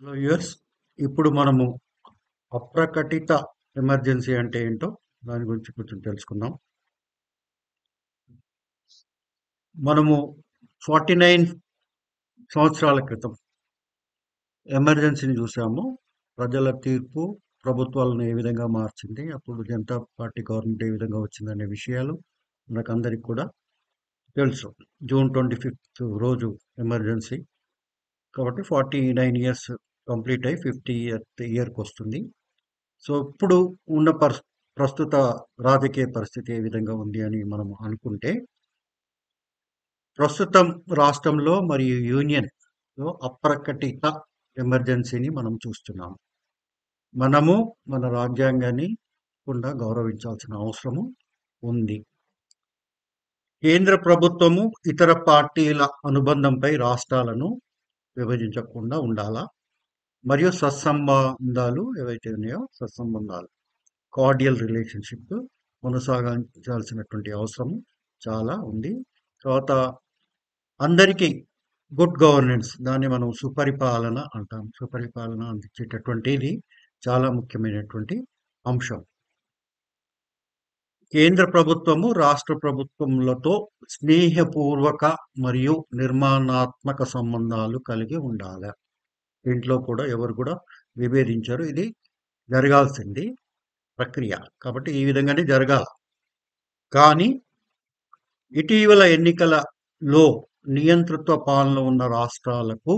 Hello viewers, ఇప్పుడు మనము అప్రకటిత emergency అంటే ఏంటో దాని గురించి కొంచెం తెలుసుకుందాం. మనము 49 సంవత్సరాల క్రితం ఎమర్జెన్సీని చూసాము. ప్రజల తీర్పు ప్రభుత్వాలను ఏ విధంగా మార్చింది, అప్పుడు జనతా పార్టీ గవర్నమెంట్ ఏ విధంగా వచ్చిందనే విషయాలు మనకందరికి కూడా తెలుసు. జూన్ 25th రోజు ఎమర్జెన్సీ కాబట్టి 49 ఇయర్స్ కంప్లీట్ అయ్యి 50th ఇయర్కి వస్తుంది. సో ఇప్పుడు ఉన్న ప్రస్తుత రాజకీయ పరిస్థితి ఏ విధంగా ఉంది అని మనం అనుకుంటే, ప్రస్తుతం రాష్ట్రంలో మరియు యూనియన్లో అప్రకటిత ఎమర్జెన్సీని మనం చూస్తున్నాం. మనము మన రాజ్యాంగాన్ని కూడా గౌరవించాల్సిన అవసరము ఉంది. కేంద్ర ప్రభుత్వము ఇతర పార్టీల అనుబంధంపై రాష్ట్రాలను విభజించకుండా ఉండాలా, మరియు సత్సంబంధాలు ఏవైతే ఉన్నాయో సత్సంబంధాలు కార్డియల్ రిలేషన్షిప్ కొనసాగించాల్సినటువంటి అవసరం చాలా ఉంది. తర్వాత అందరికీ గుడ్ గవర్నెన్స్, దాన్ని మనం సుపరిపాలన అంటాం. సుపరిపాలన అందించేటటువంటిది చాలా ముఖ్యమైనటువంటి అంశం. కేంద్ర ప్రభుత్వము రాష్ట్ర ప్రభుత్వములతో స్నేహపూర్వక మరియు నిర్మాణాత్మక సంబంధాలు కలిగి ఉండాలి. దీంట్లో కూడా ఎవరు కూడా విభేదించారు. ఇది జరగాల్సింది ప్రక్రియ కాబట్టి ఈ విధంగానే జరగాలి. కానీ ఇటీవల ఎన్నికలలో నియంతృత్వ పాలన ఉన్న రాష్ట్రాలకు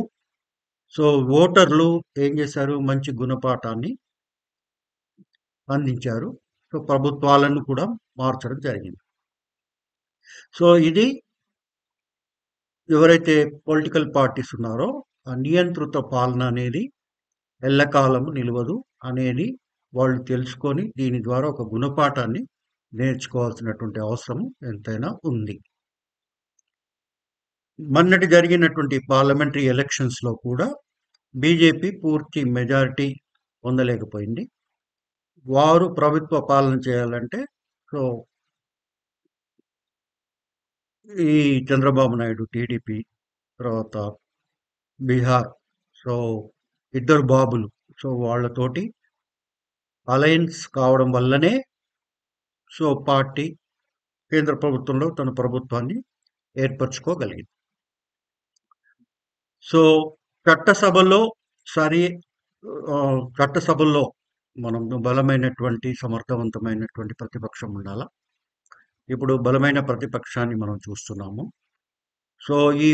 ఓటర్లు ఏం చేశారు, మంచి గుణపాఠాన్ని అందించారు. ప్రభుత్వాలను కూడా మార్చడం జరిగింది. ఇది ఎవరైతే పొలిటికల్ పార్టీస్ ఉన్నారో ఆ నియంతృత్వ పాలన అనేది ఎల్లకాలము నిలవదు అనేది వాళ్ళు తెలుసుకొని దీని ద్వారా ఒక గుణపాఠాన్ని నేర్చుకోవాల్సినటువంటి అవసరం ఎంతైనా ఉంది. మొన్నటి జరిగినటువంటి పార్లమెంటరీ ఎలక్షన్స్లో కూడా బీజేపీ పూర్తి మెజారిటీ పొందలేకపోయింది. వారు ప్రభుత్వ పాలన చేయాలంటే ఈ చంద్రబాబు నాయుడు టీడీపీ, తర్వాత బీహార్ ఇద్దరు బాబులు వాళ్ళతోటి అలయన్స్ కావడం వల్లనే పార్టీ కేంద్ర ప్రభుత్వంలో తన ప్రభుత్వాన్ని ఏర్పరచుకోగలిగింది. చట్టసభల్లో మనం బలమైనటువంటి సమర్థవంతమైనటువంటి ప్రతిపక్షం ఉండాల. ఇప్పుడు బలమైన ప్రతిపక్షాన్ని మనం చూస్తున్నాము. ఈ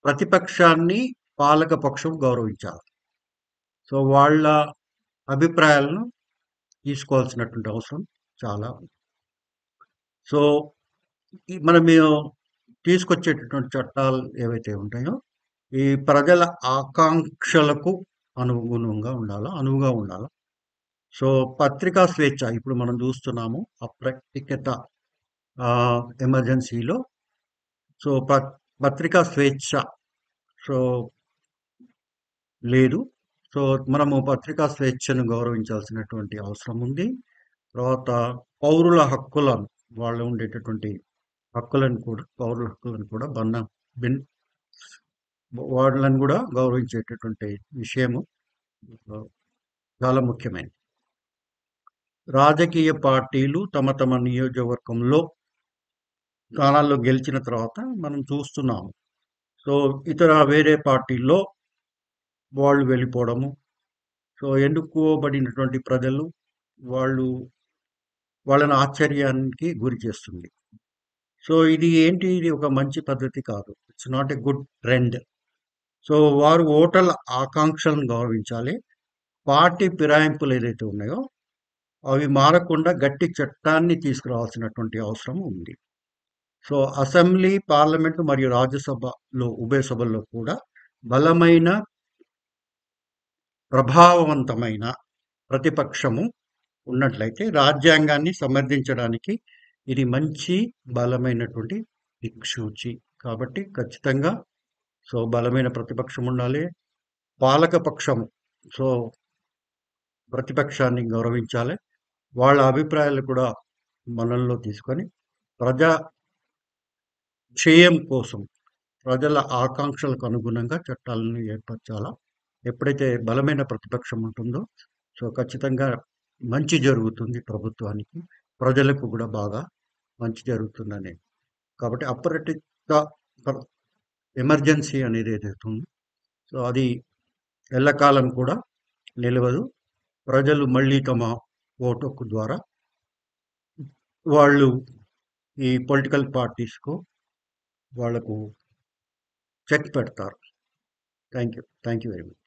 ప్రతిపక్షాన్ని పాలక పక్షం గౌరవించాలి. వాళ్ళ అభిప్రాయాలను తీసుకోవాల్సినటువంటి అవసరం చాలా ఉంది. మనం తీసుకొచ్చేటటువంటి చట్టాలు ఏవైతే ఉంటాయో ఈ ప్రజల ఆకాంక్షలకు అనువుగా ఉండాలి. పత్రికా స్వేచ్ఛ ఇప్పుడు మనం చూస్తున్నాము. అప్రకటిత ఎమర్జెన్సీలో పత్రికా స్వేచ్ఛ లేదు. మనము పత్రికా స్వేచ్ఛను గౌరవించాల్సినటువంటి అవసరం ఉంది. తర్వాత పౌరుల హక్కులను, వాళ్ళు ఉండేటటువంటి హక్కులను కూడా, పౌరుల హక్కులను కూడా వాళ్ళని కూడా గౌరవించేటటువంటి విషయము చాలా ముఖ్యమైనది. రాజకీయ పార్టీలు తమ తమ నియోజకవర్గంలో స్థానాల్లో గెలిచిన తర్వాత మనం చూస్తున్నాము. ఇతర వేరే పార్టీల్లో వాళ్ళు వెళ్ళిపోవడము, ఎన్నుకోబడినటువంటి ప్రజలు వాళ్ళని ఆశ్చర్యానికి గురి చేస్తుంది. ఇది ఒక మంచి పద్ధతి కాదు. It's not a good trend. వారు ఓటర్ల ఆకాంక్షలను గౌరవించాలి. పార్టీ ఫిరాయింపులు ఏదైతే ఉన్నాయో అవి మారకుండా గట్టి చట్టాన్ని తీసుకురావాల్సినటువంటి అవసరం ఉంది. అసెంబ్లీ, పార్లమెంటు మరియు రాజ్యసభలో ఉభయ సభల్లో కూడా బలమైన ప్రభావవంతమైన ప్రతిపక్షము ఉన్నట్లయితే రాజ్యాంగాన్ని సమర్థించడానికి ఇది మంచి బలమైనటువంటి దిక్సూచి. కాబట్టి ఖచ్చితంగా బలమైన ప్రతిపక్షం ఉండాలి. పాలకపక్షము ప్రతిపక్షాన్ని గౌరవించాలి. వాళ్ళ అభిప్రాయాలు కూడా మనల్లో తీసుకొని ప్రజా క్షేమం కోసం, ప్రజల ఆకాంక్షలకు అనుగుణంగా చట్టాలను ఏర్పరచాలా. ఎప్పుడైతే బలమైన ప్రతిపక్షం ఉంటుందో సో ఖచ్చితంగా మంచి జరుగుతుంది ప్రభుత్వానికి, ప్రజలకు కూడా బాగా మంచి జరుగుతుందని. కాబట్టి అప్రతిక ఎమర్జెన్సీ అనేది ఏదైతే ఉందో సో అది ఎల్లకాలం కూడా నిలవదు. ప్రజలు మళ్ళీ తమ ఓటు హక్కు ద్వారా వాళ్ళు ఈ పొలిటికల్ పార్టీస్కు వాళ్ళకు చెక్ పెడతారు. Thank you very much.